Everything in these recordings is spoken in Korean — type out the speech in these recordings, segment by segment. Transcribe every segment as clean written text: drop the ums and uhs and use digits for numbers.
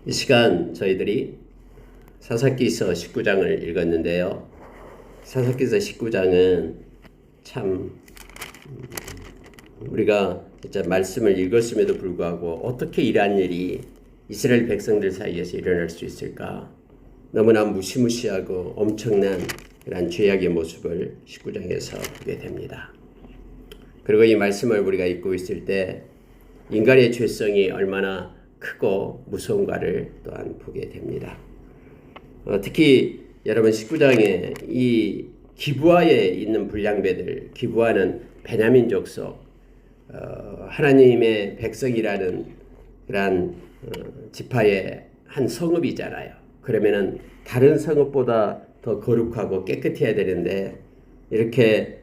이 시간 저희들이 사사기서 19장을 읽었는데요. 사사기서 19장은 참 우리가 진짜 말씀을 읽었음에도 불구하고 어떻게 이러한 일이 이스라엘 백성들 사이에서 일어날 수 있을까? 너무나 무시무시하고 엄청난 그런 죄악의 모습을 19장에서 보게 됩니다. 그리고 이 말씀을 우리가 읽고 있을 때 인간의 죄성이 얼마나 크고 무서운가를 또한 보게 됩니다. 특히 여러분 19장에 이 기브아에 있는 불량배들, 기브아는 베냐민 족속 하나님의 백성이라는 그런 지파의 한 성읍이잖아요. 그러면은 다른 성읍보다 더 거룩하고 깨끗해야 되는데 이렇게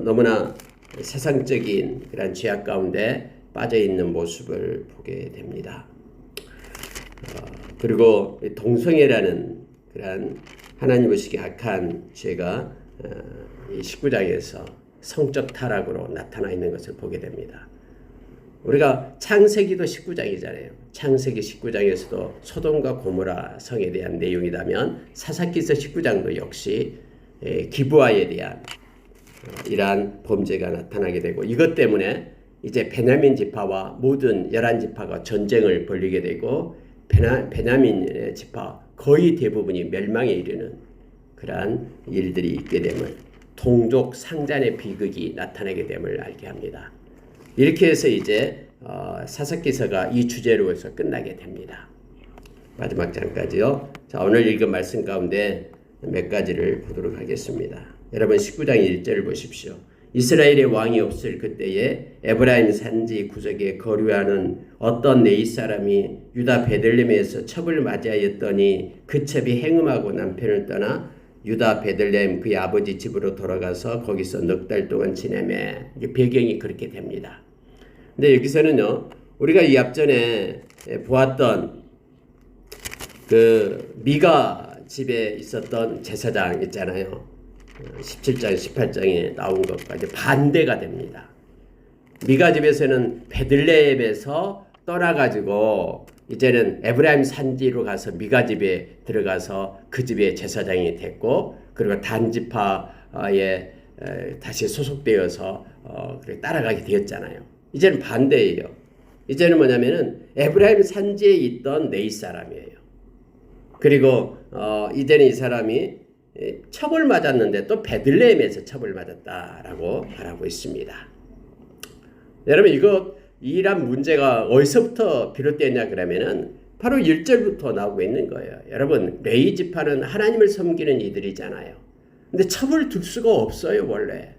너무나 세상적인 그런 죄악 가운데 빠져 있는 모습을 보게 됩니다. 그리고 동성애라는 그런 하나님 의식의 악한 죄가 이 19장에서 성적 타락으로 나타나 있는 것을 보게 됩니다. 우리가 창세기도 19장이잖아요. 창세기 19장에서도 소돔과 고모라 성에 대한 내용이라면 사사기서 19장도 역시 기브아에 대한 이러한 범죄가 나타나게 되고 이것 때문에 이제 베냐민 지파와 모든 11지파가 전쟁을 벌이게 되고 베냐민의 지파 거의 대부분이 멸망에 이르는 그러한 일들이 있게 됨을 동족 상잔의 비극이 나타나게 됨을 알게 합니다. 이렇게 해서 이제 사사기서가 이 주제로 해서 끝나게 됩니다. 마지막 장까지요. 자, 오늘 읽은 말씀 가운데 몇 가지를 보도록 하겠습니다. 여러분 19장 1절을 보십시오. 이스라엘의 왕이 없을 그때에 에브라임 산지 구석에 거류하는 어떤 네잇 사람이 유다 베들레헴에서 첩을 맞이하였더니 그 첩이 행음하고 남편을 떠나 유다 베들레헴 그의 아버지 집으로 돌아가서 거기서 넉 달 동안 지내매. 배경이 그렇게 됩니다. 근데 여기서는요, 우리가 이 앞전에 보았던 그 미가 집에 있었던 제사장 있잖아요. 17장, 18장에 나온 것과 이제 반대가 됩니다. 미가 집에서는 베들레헴에서 떠나가지고 이제는 에브라임 산지로 가서 미가 집에 들어가서 그 집의 제사장이 됐고, 그리고 단 지파에 다시 소속되어서 따라가게 되었잖아요. 이제는 반대예요. 이제는 뭐냐면은 에브라임 산지에 있던 네잇 사람이에요. 그리고 이제는 이 사람이 첩을 맞았는데 또 베들레헴에서 첩을 맞았다라고 말하고 있습니다. 여러분 이런 문제가 어디서부터 비롯되냐 그러면은 바로 1절부터 나오고 있는 거예요. 여러분 레위 지파는 하나님을 섬기는 이들이잖아요. 근데 첩을 둘 수가 없어요 원래.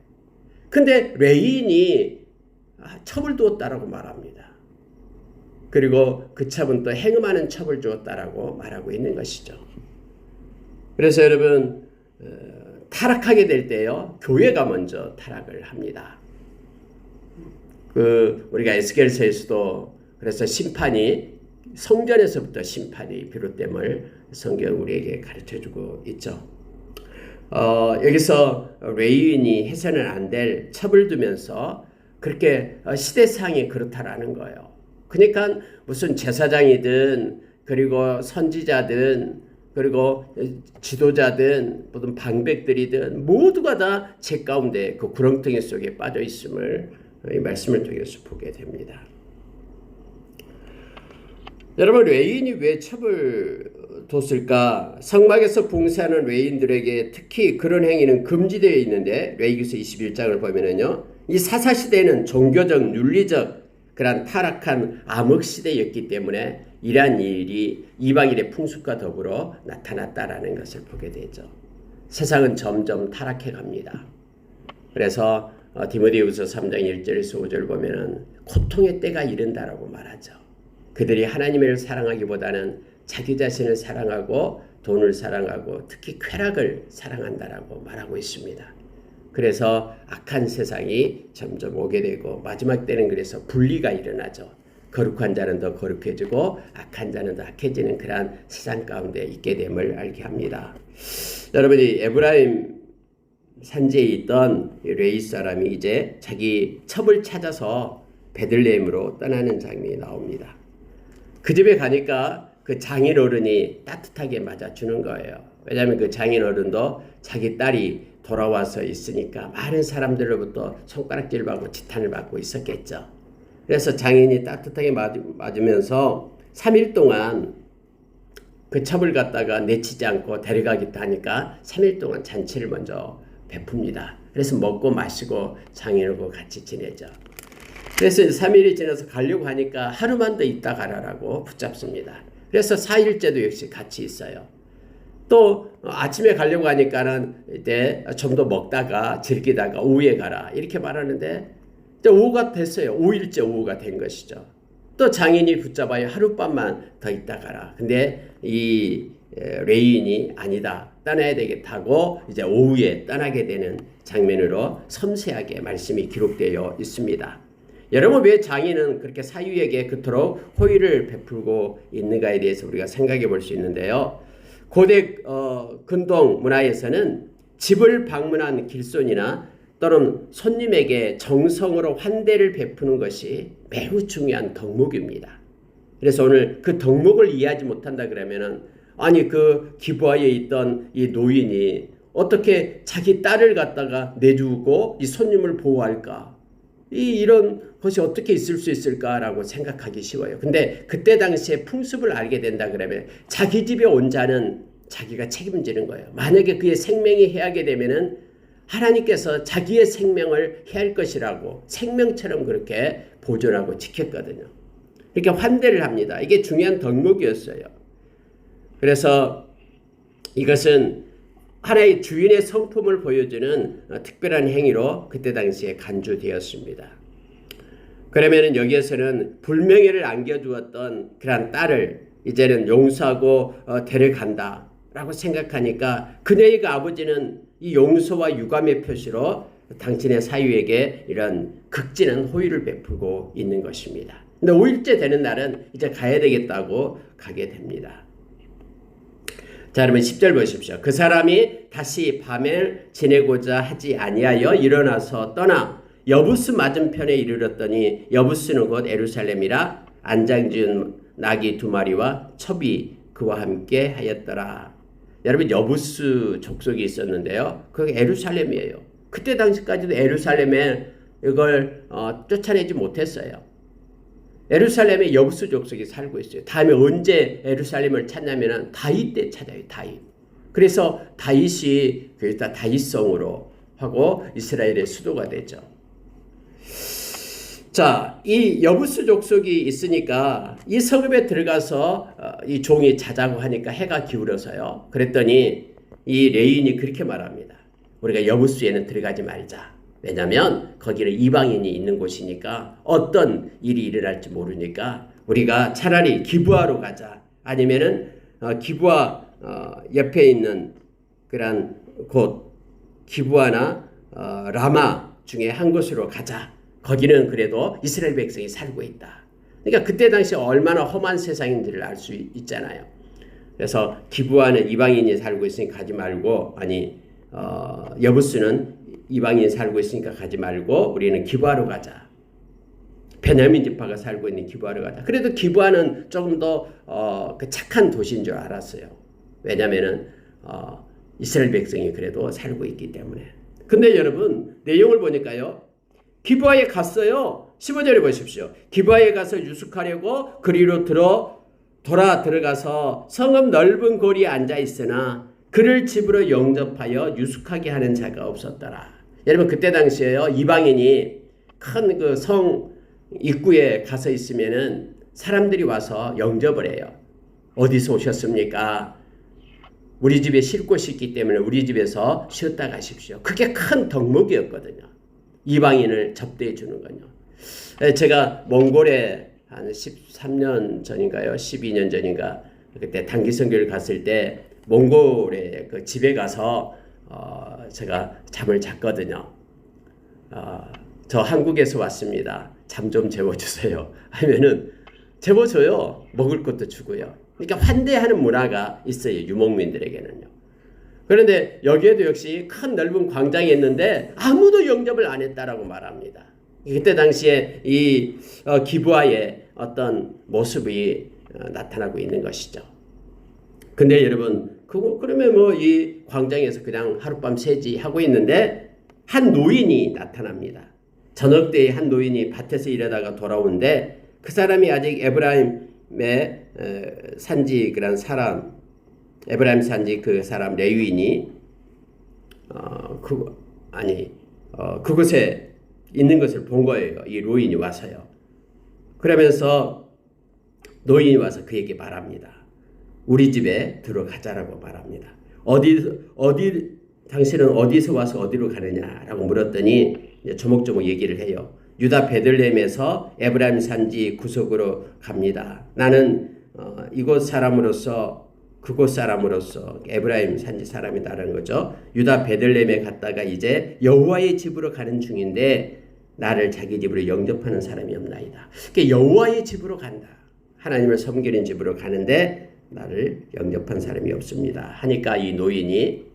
근데 레위인이 첩을 두었다라고 말합니다. 그리고 그 첩은 또 행음하는 첩을 주었다라고 말하고 있는 것이죠. 그래서 여러분 타락하게 될 때요 교회가 먼저 타락을 합니다. 우리가 에스겔서에서도 그래서 심판이 성전에서부터 심판이 비롯됨을 성경 우리에게 가르쳐주고 있죠. 여기서 레위인이 해서는 안 될 첩을 두면서 그렇게 시대상이 그렇다라는 거예요. 그러니까 무슨 제사장이든 그리고 선지자든 그리고 지도자든 모든 방백들이든 모두가 다 죄 가운데 그 구렁텅이 속에 빠져 있음을 이 말씀을 통해서 보게 됩니다. 여러분 레위인이 왜 첩을 뒀을까? 성막에서 봉사하는 레위인들에게 특히 그런 행위는 금지되어 있는데 레위기서 21장을 보면은요. 이 사사시대는 종교적 윤리적 그런 타락한 암흑시대였기 때문에 이러한 일이 이방인의 풍습과 더불어 나타났다라는 것을 보게 되죠. 세상은 점점 타락해 갑니다. 그래서 디모데후서 3장 1절에서 5절 보면은 고통의 때가 이른다라고 말하죠. 그들이 하나님을 사랑하기보다는 자기 자신을 사랑하고 돈을 사랑하고 특히 쾌락을 사랑한다라고 말하고 있습니다. 그래서 악한 세상이 점점 오게 되고 마지막 때는 그래서 분리가 일어나죠. 거룩한 자는 더 거룩해지고 악한 자는 더 악해지는 그러한 세상 가운데 있게 됨을 알게 합니다. 여러분이 에브라임 산지에 있던 레위 사람이 이제 자기 첩을 찾아서 베들레헴으로 떠나는 장면이 나옵니다. 그 집에 가니까 그 장인 어른이 따뜻하게 맞아주는 거예요. 왜냐하면 그 장인 어른도 자기 딸이 돌아와서 있으니까 많은 사람들로부터 손가락질 받고 지탄을 받고 있었겠죠. 그래서 장인이 따뜻하게 맞으면서 3일 동안 그 첩을 갖다가 내치지 않고 데려가겠다 하니까 3일 동안 잔치를 먼저 베풉니다. 그래서 먹고 마시고 장인하고 같이 지내죠. 그래서 3일이 지나서 가려고 하니까 하루만 더 있다 가라라고 붙잡습니다. 그래서 4일째도 역시 같이 있어요. 또 아침에 가려고 하니까는 이제 좀 더 먹다가 즐기다가 오후에 가라 이렇게 말하는데 이제 오후가 됐어요. 5일째 오후가 된 것이죠. 또 장인이 붙잡아요. 하룻밤만 더 있다 가라. 근데 이 레인이 아니다. 떠나야 되겠다고 이제 오후에 떠나게 되는 장면으로 섬세하게 말씀이 기록되어 있습니다. 여러분 왜 장인은 그렇게 사유에게 그토록 호의를 베풀고 있는가에 대해서 우리가 생각해 볼 수 있는데요. 고대 근동 문화에서는 집을 방문한 길손이나 또는 손님에게 정성으로 환대를 베푸는 것이 매우 중요한 덕목입니다. 그래서 오늘 그 덕목을 이해하지 못한다 그러면은 아니 그 기부하에 있던 이 노인이 어떻게 자기 딸을 갖다가 내주고 이 손님을 보호할까? 이런 것이 어떻게 있을 수 있을까라고 생각하기 쉬워요. 근데 그때 당시에 풍습을 알게 된다 그러면 자기 집에 온 자는 자기가 책임지는 거예요. 만약에 그의 생명이 해하게 되면은 하나님께서 자기의 생명을 해할 것이라고 생명처럼 그렇게 보존하고 지켰거든요. 이렇게 환대를 합니다. 이게 중요한 덕목이었어요. 그래서 이것은 하나의 주인의 성품을 보여주는 특별한 행위로 그때 당시에 간주되었습니다. 그러면 여기에서는 불명예를 안겨주었던 그런 딸을 이제는 용서하고 데려간다라고 생각하니까 그녀의 그 아버지는 이 용서와 유감의 표시로 당신의 사유에게 이런 극진한 호의를 베풀고 있는 것입니다. 근데 5일째 되는 날은 이제 가야 되겠다고 가게 됩니다. 자, 여러분 10절 보십시오. 그 사람이 다시 밤을 지내고자 하지 아니하여 일어나서 떠나 여부스 맞은편에 이르렀더니 여부스는 곧 예루살렘이라 안장지은 나귀 2마리와 첩이 그와 함께 하였더라. 여러분 여부스 족속이 있었는데요. 그게 예루살렘이에요. 그때 당시까지도 예루살렘에 이걸 쫓아내지 못했어요. 예루살렘에 여부스 족속이 살고 있어요. 다음에 언제 예루살렘을 찾냐면 다윗 때 찾아요. 다윗. 그래서 다윗이 그래서 다윗성으로 하고 이스라엘의 수도가 되죠. 자, 이 여부스 족속이 있으니까 이 성읍에 들어가서 이 종이 자자고 하니까 해가 기울어서요. 그랬더니 이 레인이 그렇게 말합니다. 우리가 여부스에는 들어가지 말자. 왜냐하면 거기는 이방인이 있는 곳이니까 어떤 일이 일어날지 모르니까 우리가 차라리 기브아로 가자. 아니면은 기브아 옆에 있는 그런 곳 기브아나 라마 중에 한 곳으로 가자. 거기는 그래도 이스라엘 백성이 살고 있다. 그러니까 그때 당시 얼마나 험한 세상인지를 알 수 있잖아요. 그래서 기브아는 이방인이 살고 있으니 가지 말고 아니 여부스는 이방인이 살고 있으니까 가지 말고 우리는 기브아로 가자. 베냐민 지파가 살고 있는 기브아로 가자. 그래도 기브아는 조금 더 그 착한 도시인 줄 알았어요. 왜냐하면은 이스라엘 백성이 그래도 살고 있기 때문에. 근데 여러분 내용을 보니까요. 기브아에 갔어요. 15절에 보십시오. 기브아에 가서 유숙하려고 그리로 돌아 들어가서 성읍 넓은 고리에 앉아 있으나 그를 집으로 영접하여 유숙하게 하는 자가 없었더라. 여러분 그때 당시에요. 이방인이 큰 그 성 입구에 가서 있으면은 사람들이 와서 영접을 해요. 어디서 오셨습니까? 우리 집에 쉴 곳이 있기 때문에 우리 집에서 쉬었다 가십시오. 그게 큰 덕목이었거든요. 이방인을 접대해 주는 거요. 제가 몽골에 한 13년 전인가요? 12년 전인가 그때 단기 선교를 갔을 때 몽골의 그 집에 가서 제가 잠을 잤거든요. 저 한국에서 왔습니다. 잠 좀 재워주세요. 하면은 재워줘요. 먹을 것도 주고요. 그러니까 환대하는 문화가 있어요. 유목민들에게는요. 그런데 여기에도 역시 큰 넓은 광장이 있는데 아무도 영접을 안 했다라고 말합니다. 그때 당시에 이 기브아의 어떤 모습이 나타나고 있는 것이죠. 근데 여러분, 그러면 뭐 이 광장에서 그냥 하룻밤 새지하고 있는데 한 노인이 나타납니다. 저녁 때에 한 노인이 밭에서 일하다가 돌아오는데 그 사람이 아직 에브라임의 산지 그런 사람, 에브라임 산지 그 사람 레위인이 그곳에 있는 것을 본 거예요. 이 노인이 와서요. 그러면서 노인이 와서 그에게 말합니다. 우리 집에 들어가자라고 말합니다. 당신은 어디서 와서 어디로 가느냐라고 물었더니 조목조목 얘기를 해요. 유다 베들레헴에서 에브라임 산지 구석으로 갑니다. 나는 이곳 사람으로서 그곳 사람으로서 에브라임 산지 사람이다라는 거죠. 유다 베들레헴에 갔다가 이제 여호와의 집으로 가는 중인데 나를 자기 집으로 영접하는 사람이 없나이다. 그러니까 여호와의 집으로 간다. 하나님을 섬기는 집으로 가는데 나를 영접한 사람이 없습니다. 하니까 이 노인이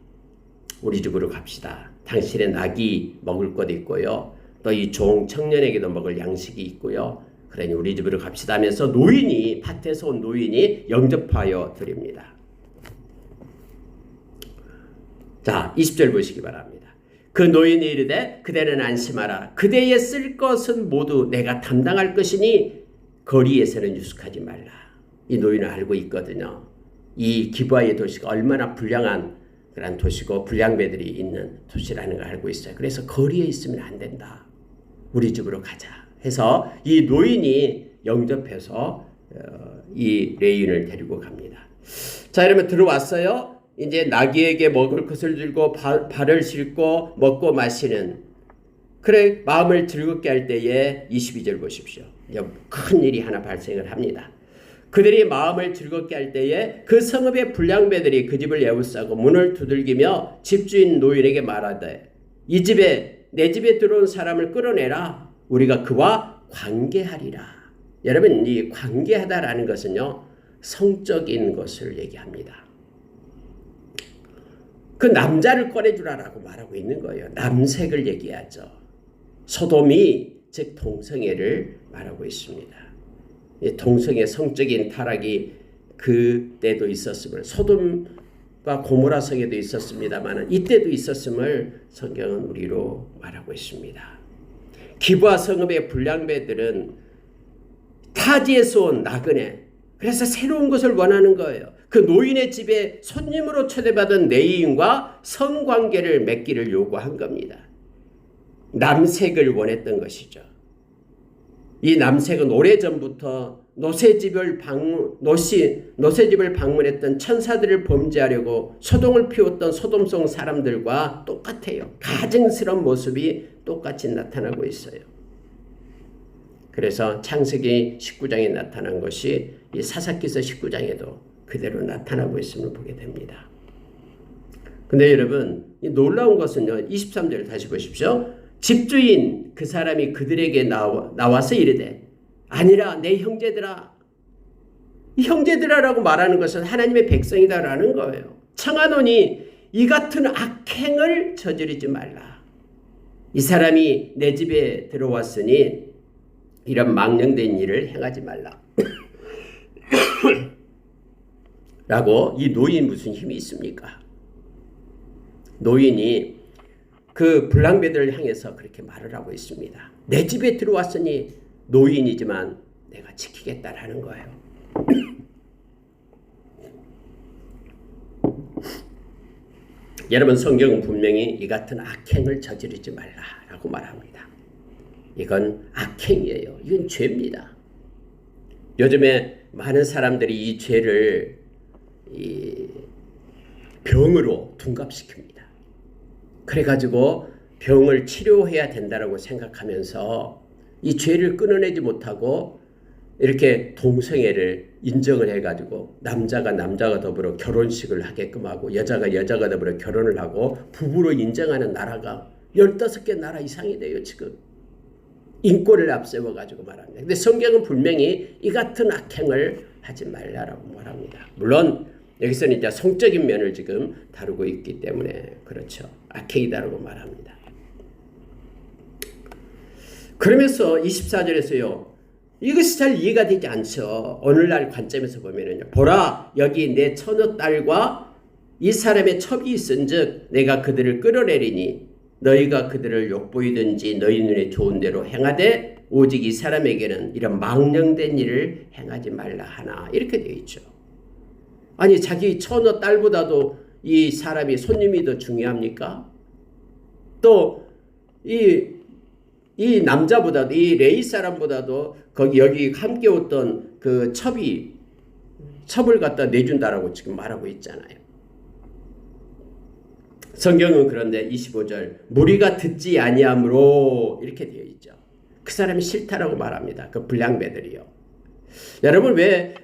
우리 집으로 갑시다. 당신의 낙이 먹을 것 있고요. 또 이 종 청년에게도 먹을 양식이 있고요. 그러니 우리 집으로 갑시다 하면서 밭에서 온 노인이 영접하여 드립니다. 자, 20절 보시기 바랍니다. 그 노인이 이르되 그대는 안심하라. 그대의 쓸 것은 모두 내가 담당할 것이니 거리에서는 유숙하지 말라. 이 노인은 알고 있거든요. 이 기브아의 도시가 얼마나 불량한 그런 도시고 불량배들이 있는 도시라는 걸 알고 있어요. 그래서 거리에 있으면 안 된다. 우리 집으로 가자 해서 이 노인이 영접해서 이 레위인을 데리고 갑니다. 자, 여러분 들어왔어요. 이제 나귀에게 먹을 것을 들고 발을 싣고 먹고 마시는 그래 마음을 즐겁게 할 때에 22절 보십시오. 큰 일이 하나 발생을 합니다. 그들이 마음을 즐겁게 할 때에 그 성읍의 불량배들이 그 집을 에워싸고 문을 두들기며 집주인 노인에게 말하되 내 집에 들어온 사람을 끌어내라. 우리가 그와 관계하리라. 여러분, 이 관계하다라는 것은요, 성적인 것을 얘기합니다. 그 남자를 꺼내주라라고 말하고 있는 거예요. 남색을 얘기하죠. 소돔이 즉 동성애를 말하고 있습니다. 동성애 성적인 타락이 그때도 있었음을, 소돔과 고모라 성에도 있었습니다만 이때도 있었음을 성경은 우리로 말하고 있습니다. 기브아 성읍의 불량배들은 타지에서 온 나그네, 그래서 새로운 것을 원하는 거예요. 그 노인의 집에 손님으로 초대받은 레위인과 성관계를 맺기를 요구한 겁니다. 남색을 원했던 것이죠. 이 남색은 오래전부터 노새집을 방문했던 천사들을 범죄하려고 소동을 피웠던 소돔성 사람들과 똑같아요. 가증스러운 모습이 똑같이 나타나고 있어요. 그래서 창세기 19장에 나타난 것이 이 사사기서 19장에도 그대로 나타나고 있음을 보게 됩니다. 근데 여러분, 이 놀라운 것은요, 23절을 다시 보십시오. 집주인 그 사람이 그들에게 나와서 이르되 아니라 내 형제들아, 이 형제들아라고 말하는 것은 하나님의 백성이다라는 거예요. 청하노니 이 같은 악행을 저지르지 말라. 이 사람이 내 집에 들어왔으니 이런 망령된 일을 행하지 말라. 라고 이 노인 무슨 힘이 있습니까? 노인이 그 불량배들을 향해서 그렇게 말을 하고 있습니다. 내 집에 들어왔으니 노인이지만 내가 지키겠다라는 거예요. 여러분, 성경은 분명히 이 같은 악행을 저지르지 말라라고 말합니다. 이건 악행이에요. 이건 죄입니다. 요즘에 많은 사람들이 이 죄를 병으로 둔갑시킵니다. 그래가지고 병을 치료해야 된다라고 생각하면서 이 죄를 끊어내지 못하고 이렇게 동성애를 인정을 해가지고 남자가 더불어 결혼식을 하게끔 하고 여자가 더불어 결혼을 하고 부부로 인정하는 나라가 15개 나라 이상이 돼요. 지금 인권을 앞세워가지고 말합니다. 근데 성경은 분명히 이 같은 악행을 하지 말라라고 말합니다. 물론 여기서는 이제 성적인 면을 지금 다루고 있기 때문에 그렇죠. 악행이다라고 말합니다. 그러면서 24절에서요. 이것이 잘 이해가 되지 않죠. 오늘날 관점에서 보면은요. 보라, 여기 내 처녀 딸과 이 사람의 첩이 있은즉 내가 그들을 끌어내리니 너희가 그들을 욕보이든지 너희 눈에 좋은 대로 행하되 오직 이 사람에게는 이런 망령된 일을 행하지 말라 하나. 이렇게 되어 있죠. 아니 자기 처녀 딸보다도 이 사람이 손님이 더 중요합니까? 또 이 남자보다도 이 레위 사람보다도 여기 함께 왔던 그 첩을 갖다 내준다라고 지금 말하고 있잖아요. 성경은 그런데 25절 무리가 듣지 아니함으로 이렇게 되어 있죠. 그 사람이 싫다라고 말합니다. 그 불량배들이요. 여러분 왜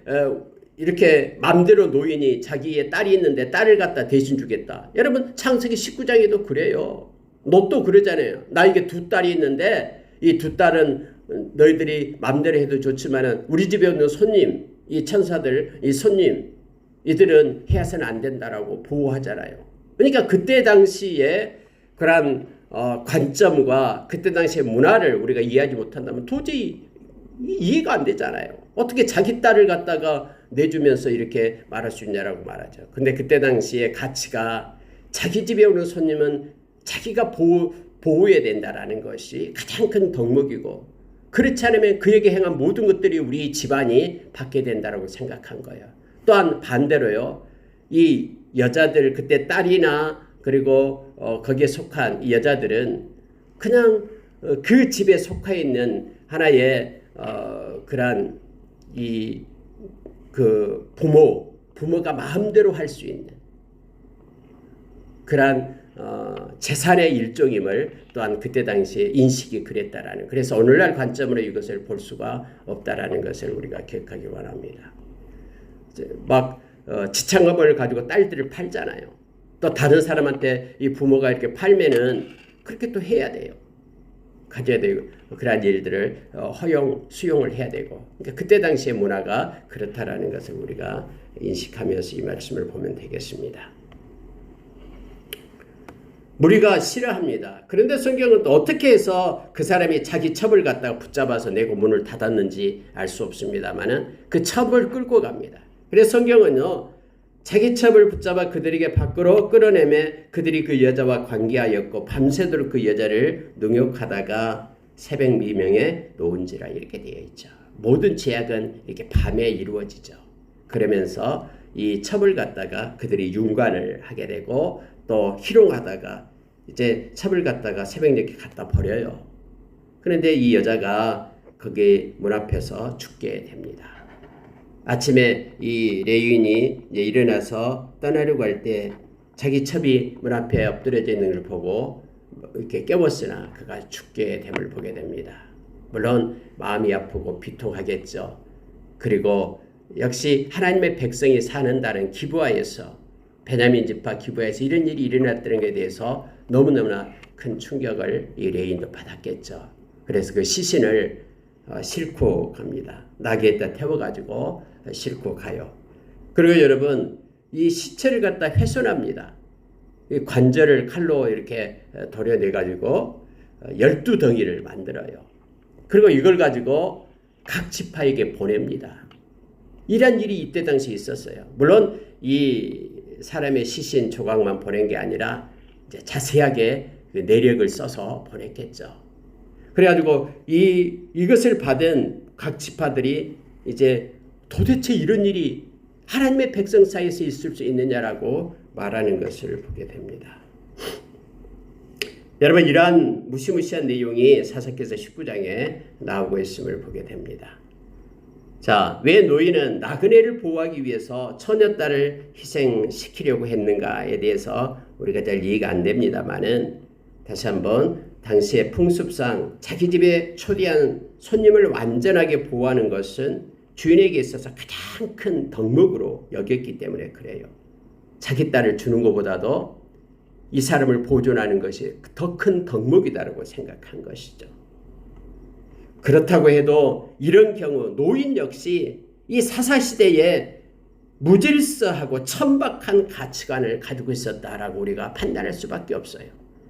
이렇게 맘대로 노인이 자기의 딸이 있는데 딸을 갖다 대신 주겠다. 여러분 창세기 19장에도 그래요. 롯도 그러잖아요. 나에게 두 딸이 있는데 이 두 딸은 너희들이 맘대로 해도 좋지만은 우리 집에 오는 손님, 이 천사들, 이 손님 이들은 해서는 안 된다라고 보호하잖아요. 그러니까 그때 당시에 그런 관점과 그때 당시의 문화를 우리가 이해하지 못한다면 도저히 이해가 안 되잖아요. 어떻게 자기 딸을 갖다가 내주면서 이렇게 말할 수 있냐라고 말하죠. 근데 그때 당시의 가치가 자기 집에 오는 손님은 자기가 보호해야 된다라는 것이 가장 큰 덕목이고 그렇지 않으면 그에게 행한 모든 것들이 우리 집안이 받게 된다라고 생각한 거예요. 또한 반대로요. 이 여자들 그때 딸이나 그리고 거기에 속한 이 여자들은 그냥 그 집에 속해 있는 하나의 그런 그 부모가 마음대로 할 수 있는 그런 재산의 일종임을 또한 그때 당시에 인식이 그랬다라는. 그래서 오늘날 관점으로 이것을 볼 수가 없다라는 것을 우리가 기억하기 원합니다. 막 지창업을 가지고 딸들을 팔잖아요. 또 다른 사람한테 이 부모가 이렇게 팔면은 그렇게 또 해야 돼요. 가져야 되고 그러한 일들을 수용을 해야 되고. 그러니까 그때 당시의 문화가 그렇다라는 것을 우리가 인식하면서 이 말씀을 보면 되겠습니다. 무리가 싫어합니다. 그런데 성경은 또 어떻게 해서 그 사람이 자기 첩을 갖다가 붙잡아서 내고 문을 닫았는지 알 수 없습니다만은 그 첩을 끌고 갑니다. 그래서 성경은요. 자기 첩을 붙잡아 그들에게 밖으로 끌어내매 그들이 그 여자와 관계하였고 밤새도록 그 여자를 능욕하다가 새벽 미명에 놓은지라 이렇게 되어 있죠. 모든 제약은 이렇게 밤에 이루어지죠. 그러면서 이 첩을 갖다가 그들이 융관을 하게 되고 또 희롱하다가 이제 첩을 갖다가 새벽녘에 갖다 버려요. 그런데 이 여자가 거기 문 앞에서 죽게 됩니다. 아침에 이 레위인이 이제 일어나서 떠나려고 할 때 자기 첩이 문 앞에 엎드려져 있는 걸 보고 이렇게 깨웠으나 그가 죽게 됨을 보게 됩니다. 물론 마음이 아프고 비통하겠죠. 그리고 역시 하나님의 백성이 사는 다른 기브아에서 베냐민 지파 기브아에서 이런 일이 일어났다는 것에 대해서 너무너무나 큰 충격을 이 레위인도 받았겠죠. 그래서 그 시신을 싣고 갑니다. 나귀에다 태워가지고 싣고 가요. 그리고 여러분 이 시체를 갖다 훼손합니다. 이 관절을 칼로 이렇게 도려내가지고 12덩이를 만들어요. 그리고 이걸 가지고 각 지파에게 보냅니다. 이런 일이 이때 당시 있었어요. 물론 이 사람의 시신 조각만 보낸 게 아니라 이제 자세하게 그 내력을 써서 보냈겠죠. 그래가지고 이것을 받은 각 지파들이 이제 도대체 이런 일이 하나님의 백성 사이에서 있을 수 있느냐라고 말하는 것을 보게 됩니다. 여러분 이러한 무시무시한 내용이 사사기서 19장에 나오고 있음을 보게 됩니다. 자, 왜 노인은 나그네를 보호하기 위해서 처녀딸을 희생시키려고 했는가에 대해서 우리가 잘 이해가 안 됩니다만은 다시 한번 당시의 풍습상 자기 집에 초대한 손님을 완전하게 보호하는 것은 주인에게 있어서 가장 큰 덕목으로 여겼기 때문에 그래요. 자기 딸을 주는 것보다도 이 사람을 보존하는 것이 더 큰 덕목이다라고 생각한 것이죠. 그렇다고 해도 이런 경우 노인 역시 이 사사시대에 무질서하고 천박한 가치관을 가지고 있었다라고 우리가 판단할 수밖에 없어요.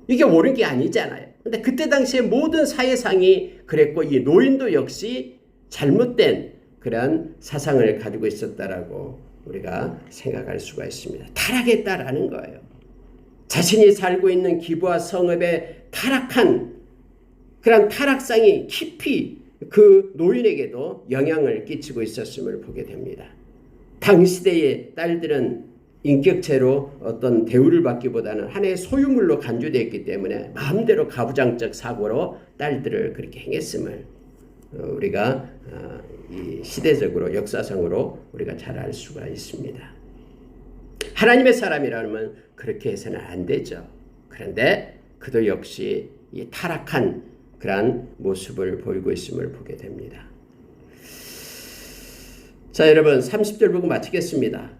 이게 옳은 게 아니잖아요. 근데 그때 당시에 모든 사회상이 그랬고 이 노인도 역시 잘못된 그러한 사상을 가지고 있었다라고 우리가 생각할 수가 있습니다. 타락했다라는 거예요. 자신이 살고 있는 기부와 성읍에 타락한 그런 타락상이 깊이 그 노인에게도 영향을 끼치고 있었음을 보게 됩니다. 당시대의 딸들은 인격체로 어떤 대우를 받기보다는 하나의 소유물로 간주되었기 때문에 마음대로 가부장적 사고로 딸들을 그렇게 행했음을 우리가 이 시대적으로 역사상으로 우리가 잘 알 수가 있습니다. 하나님의 사람이라면 그렇게 해서는 안 되죠. 그런데 그도 역시 이 타락한 그러한 모습을 보이고 있음을 보게 됩니다. 자, 여러분 30절 보고 마치겠습니다.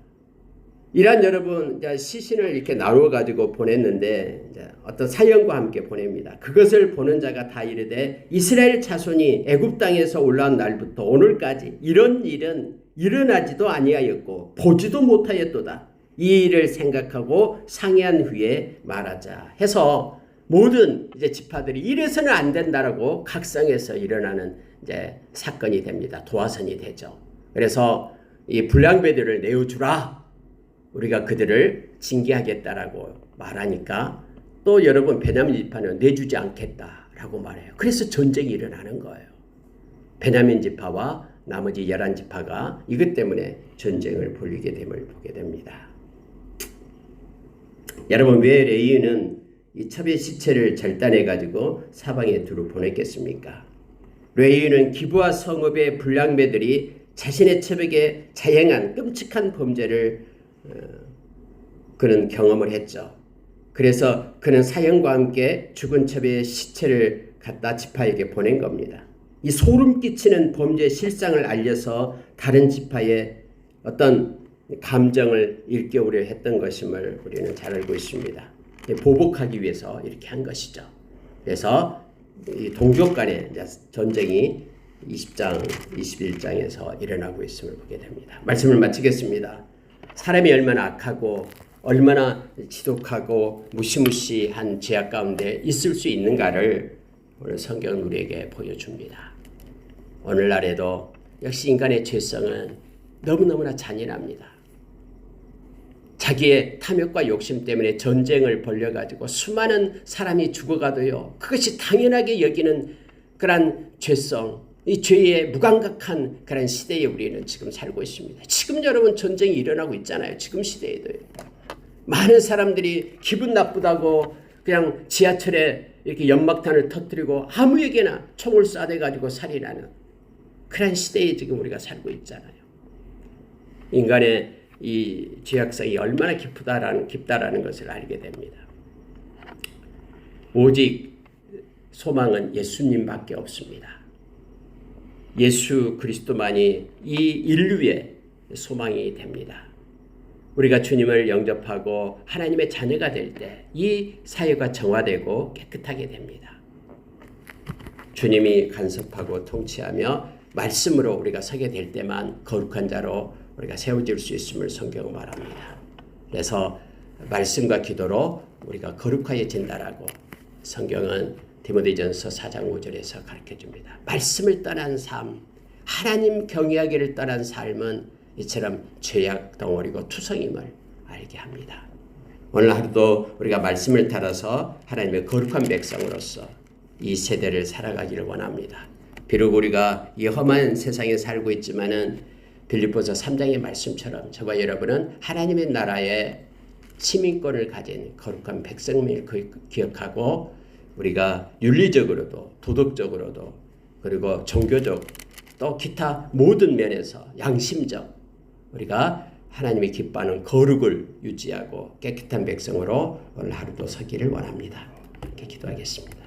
이란 여러분 시신을 이렇게 나누어 가지고 보냈는데 어떤 사연과 함께 보냅니다. 그것을 보는 자가 다 이르되 이스라엘 자손이 애굽 땅에서 올라온 날부터 오늘까지 이런 일은 일어나지도 아니하였고 보지도 못하였도다. 이 일을 생각하고 상의한 후에 말하자 해서 모든 이제 지파들이 이래서는 안 된다라고 각성해서 일어나는 이제 사건이 됩니다. 도화선이 되죠. 그래서 이 불량배들을 내어주라. 우리가 그들을 징계하겠다라고 말하니까 또 여러분 베냐민 지파는 내주지 않겠다라고 말해요. 그래서 전쟁이 일어나는 거예요. 베냐민 지파와 나머지 11지파가 이것 때문에 전쟁을 벌이게 됨을 보게 됩니다. 여러분 왜 레위인은 이 첩의 시체를 절단해 가지고 사방에 두루 보냈겠습니까? 레위인은 기부와 성읍의 불량배들이 자신의 첩에게 자행한 끔찍한 범죄를 그는 경험을 했죠. 그래서 그는 사형과 함께 죽은 첩의 시체를 갖다 지파에게 보낸 겁니다. 이 소름 끼치는 범죄 실상을 알려서 다른 지파의 어떤 감정을 일깨우려 했던 것임을 우리는 잘 알고 있습니다. 보복하기 위해서 이렇게 한 것이죠. 그래서 이 동족 간의 전쟁이 20장, 21장에서 일어나고 있음을 보게 됩니다. 말씀을 마치겠습니다. 사람이 얼마나 악하고 얼마나 지독하고 무시무시한 죄악 가운데 있을 수 있는가를 오늘 성경은 우리에게 보여줍니다. 오늘날에도 역시 인간의 죄성은 너무너무나 잔인합니다. 자기의 탐욕과 욕심 때문에 전쟁을 벌여가지고 수많은 사람이 죽어가도요. 그것이 당연하게 여기는 그런 죄성, 이 죄에 무감각한 그런 시대에 우리는 지금 살고 있습니다. 지금 여러분 전쟁이 일어나고 있잖아요. 지금 시대에도요. 많은 사람들이 기분 나쁘다고 그냥 지하철에 이렇게 연막탄을 터뜨리고 아무에게나 총을 쏴대가지고 살인하는 그런 시대에 지금 우리가 살고 있잖아요. 인간의 이 죄악성이 얼마나 깊다라는 것을 알게 됩니다. 오직 소망은 예수님밖에 없습니다. 예수 그리스도만이 이 인류의 소망이 됩니다. 우리가 주님을 영접하고 하나님의 자녀가 될 때 이 사회가 정화되고 깨끗하게 됩니다. 주님이 간섭하고 통치하며 말씀으로 우리가 서게 될 때만 거룩한 자로 우리가 세워질 수 있음을 성경은 말합니다. 그래서 말씀과 기도로 우리가 거룩해진다라고 성경은 디모데전서 4장 5절에서 가르쳐줍니다. 말씀을 떠난 삶, 하나님 경외하기를 떠난 삶은 이처럼 죄악 덩어리고 투성임을 알게 합니다. 오늘 하루도 우리가 말씀을 따라서 하나님의 거룩한 백성으로서 이 세대를 살아가기를 원합니다. 비록 우리가 이 험한 세상에 살고 있지만은 빌립보서 3장의 말씀처럼 저와 여러분은 하나님의 나라의 시민권을 가진 거룩한 백성임을 기억하고 우리가 윤리적으로도 도덕적으로도 그리고 종교적 또 기타 모든 면에서 양심적 우리가 하나님이 기뻐하는 거룩을 유지하고 깨끗한 백성으로 오늘 하루도 서기를 원합니다. 이렇게 기도하겠습니다.